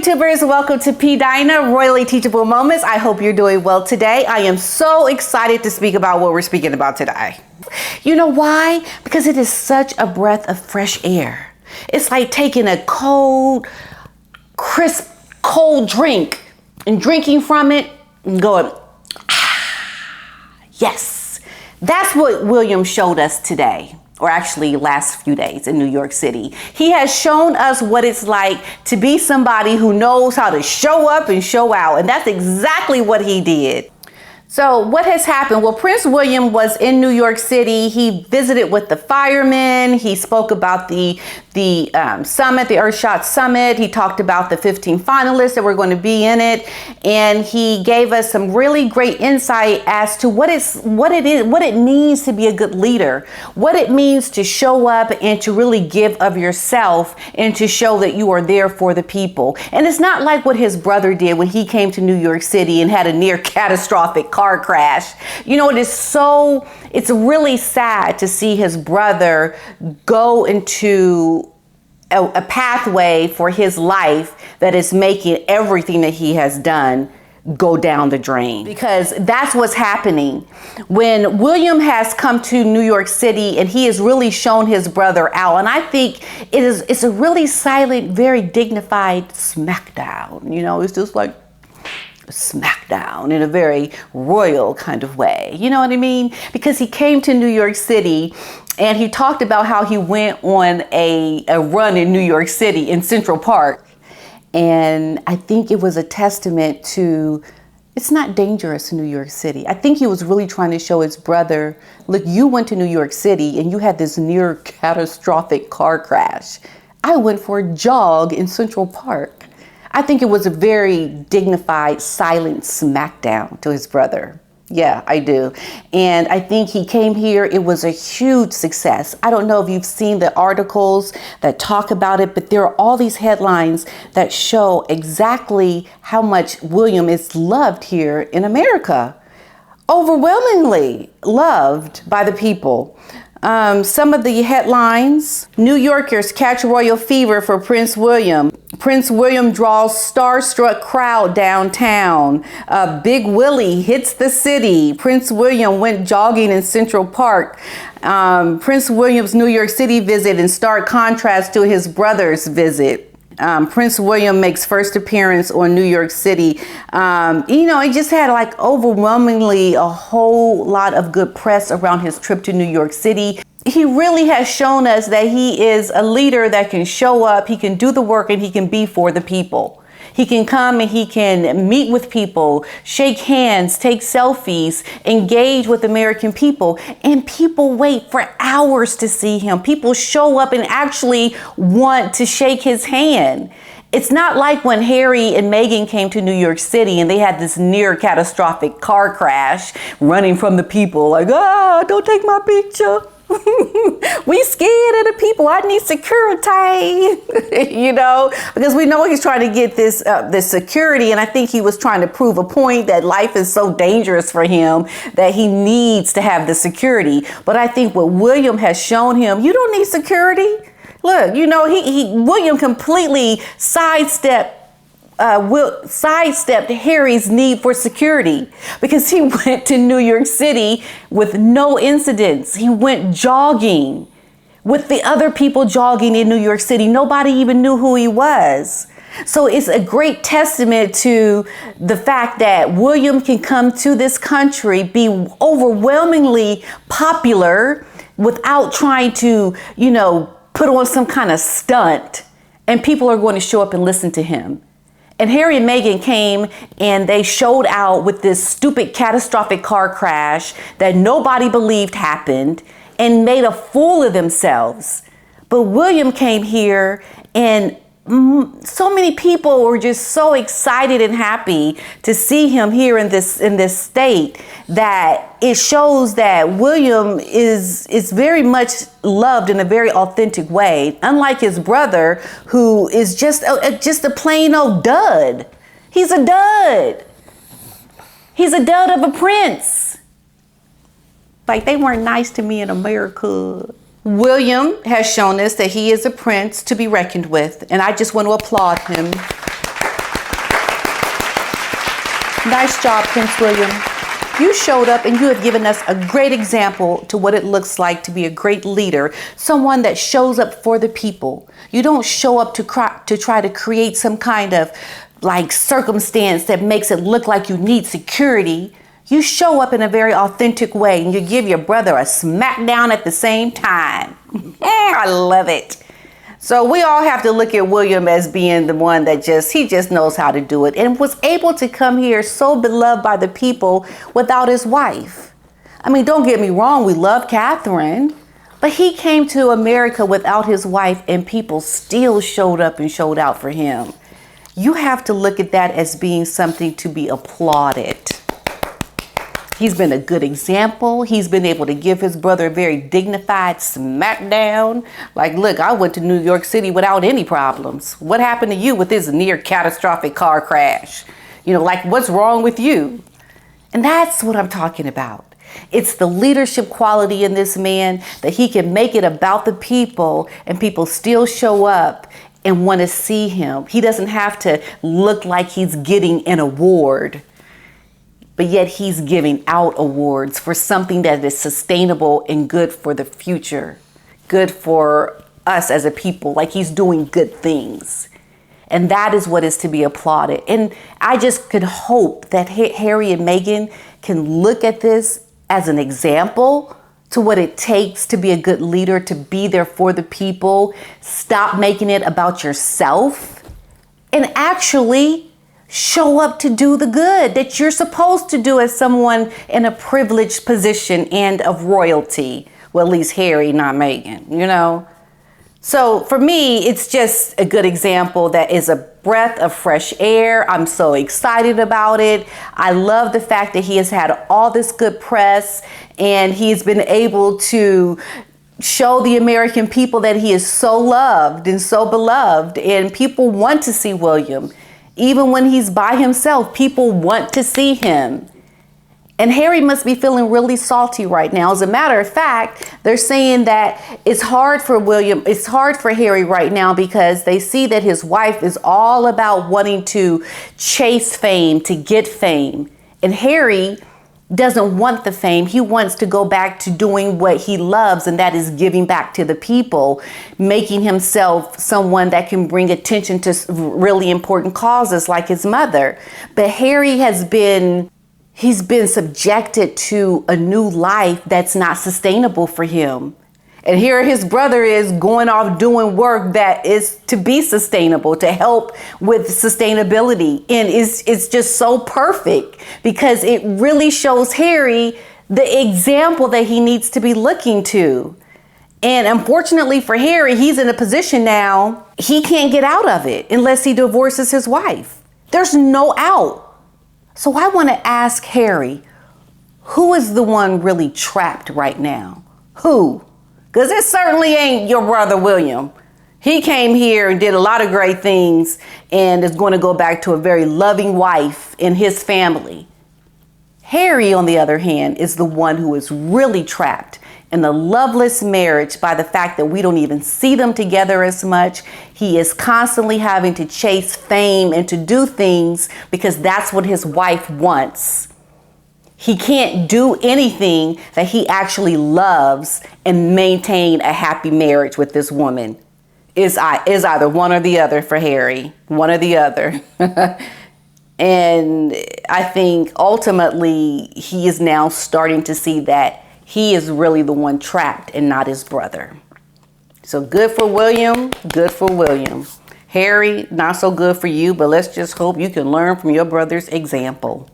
YouTubers? Welcome to PDINA, Royally Teachable Moments. I hope you're doing well today. I am so excited to speak about what we're speaking about today. You know why? Because it is such a breath of fresh air. It's like taking a cold, crisp, cold drink and drinking from it and going, yes. That's what William showed us today, or actually last few days in New York City. He has shown us what it's like to be somebody who knows how to show up and show out. And that's exactly what he did. So what has happened? Well, Prince William was in New York City. He visited with the firemen. He spoke about the summit, the Earthshot Summit. He talked about the 15 finalists that were going to be in it. And he gave us some really great insight as to what it means to be a good leader, what it means to show up and to really give of yourself and to show that you are there for the people. And it's not like what his brother did when he came to New York City and had a near catastrophic car crash. You know, it's really sad to see his brother go into a pathway for his life that is making everything that he has done go down the drain, because that's what's happening when William has come to New York City and he has really shown his brother out. And I think it's a really silent, very dignified smackdown. You know, it's just like Smackdown in a very royal kind of way. You know what I mean? Because he came to New York City and he talked about how he went on a run in New York City in Central Park. And I think it was a testament to, it's not dangerous in New York City. I think he was really trying to show his brother, look, you went to New York City and you had this near catastrophic car crash. I went for a jog in Central Park. I think it was a very dignified, silent smackdown to his brother. Yeah, I do. And I think he came here. It was a huge success. I don't know if you've seen the articles that talk about it, but there are all these headlines that show exactly how much William is loved here in America. Overwhelmingly loved by the people. Some of the headlines: New Yorkers catch royal fever for Prince William. Prince William draws starstruck crowd downtown. Big Willie hits the city. Prince William went jogging in Central Park. Prince William's New York City visit in stark contrast to his brother's visit. Prince William makes first appearance on New York City. You know, he just had like overwhelmingly a whole lot of good press around his trip to New York City. He really has shown us that he is a leader that can show up, he can do the work, and he can be for the people. He can come and he can meet with people, shake hands, take selfies, engage with American people, and people wait for hours to see him. People show up and actually want to shake his hand. It's not like when Harry and Meghan came to New York City and they had this near catastrophic car crash, running from the people like, don't take my picture. We scared of the people. I need security, you know, because we know he's trying to get this security. And I think he was trying to prove a point that life is so dangerous for him that he needs to have the security. But I think what William has shown him, you don't need security. Look, you know, William completely sidestepped Harry's need for security, because he went to New York City with no incidents. He went jogging with the other people jogging in New York City. Nobody even knew who he was. So it's a great testament to the fact that William can come to this country, be overwhelmingly popular without trying to, you know, put on some kind of stunt, and people are going to show up and listen to him. And Harry and Meghan came and they showed out with this stupid catastrophic car crash that nobody believed happened and made a fool of themselves. But William came here and so many people were just so excited and happy to see him here in this state, that it shows that William is very much loved in a very authentic way, unlike his brother, who is just a plain old dud. He's a dud. He's a dud of a prince. Like, they weren't nice to me in America. William has shown us that he is a prince to be reckoned with, and I just want to applaud him Nice job, Prince William. You showed up and you have given us a great example to what it looks like to be a great leader, someone that shows up for the people. You don't show up to try to create some kind of like circumstance that makes it look like you need security. You show up in a very authentic way and you give your brother a smackdown at the same time. I love it. So we all have to look at William as being the one that he just knows how to do it and was able to come here so beloved by the people without his wife. I mean, don't get me wrong, we love Catherine, but he came to America without his wife and people still showed up and showed out for him. You have to look at that as being something to be applauded. He's been a good example. He's been able to give his brother a very dignified smackdown. Like, look, I went to New York City without any problems. What happened to you with this near catastrophic car crash? You know, like, what's wrong with you? And that's what I'm talking about. It's the leadership quality in this man that he can make it about the people and people still show up and want to see him. He doesn't have to look like he's getting an award, but yet he's giving out awards for something that is sustainable and good for the future, good for us as a people, like he's doing good things. And that is what is to be applauded. And I just could hope that Harry and Meghan can look at this as an example to what it takes to be a good leader, to be there for the people, stop making it about yourself, and actually show up to do the good that you're supposed to do as someone in a privileged position and of royalty. Well, at least Harry, not Meghan, you know? So for me, it's just a good example that is a breath of fresh air. I'm so excited about it. I love the fact that he has had all this good press and he's been able to show the American people that he is so loved and so beloved, and people want to see William. Even when he's by himself, people want to see him. And Harry must be feeling really salty right now. As a matter of fact, they're saying that it's hard for Harry right now because they see that his wife is all about wanting to chase fame, to get fame. And Harry doesn't want the fame. He wants to go back to doing what he loves, and that is giving back to the people, making himself someone that can bring attention to really important causes like his mother. But Harry he's been subjected to a new life that's not sustainable for him. And here his brother is going off doing work that is to be sustainable, to help with sustainability. And it's just so perfect because it really shows Harry the example that he needs to be looking to. And unfortunately for Harry, he's in a position now, he can't get out of it unless he divorces his wife. There's no out. So I want to ask Harry, who is the one really trapped right now? Who? Because it certainly ain't your brother William. He came here and did a lot of great things and is going to go back to a very loving wife in his family. Harry, on the other hand, is the one who is really trapped in the loveless marriage by the fact that we don't even see them together as much. He is constantly having to chase fame and to do things because that's what his wife wants. He can't do anything that he actually loves and maintain a happy marriage with this woman. Is either one or the other for Harry, one or the other. And I think ultimately he is now starting to see that he is really the one trapped and not his brother. So good for William, good for William. Harry, not so good for you, but let's just hope you can learn from your brother's example.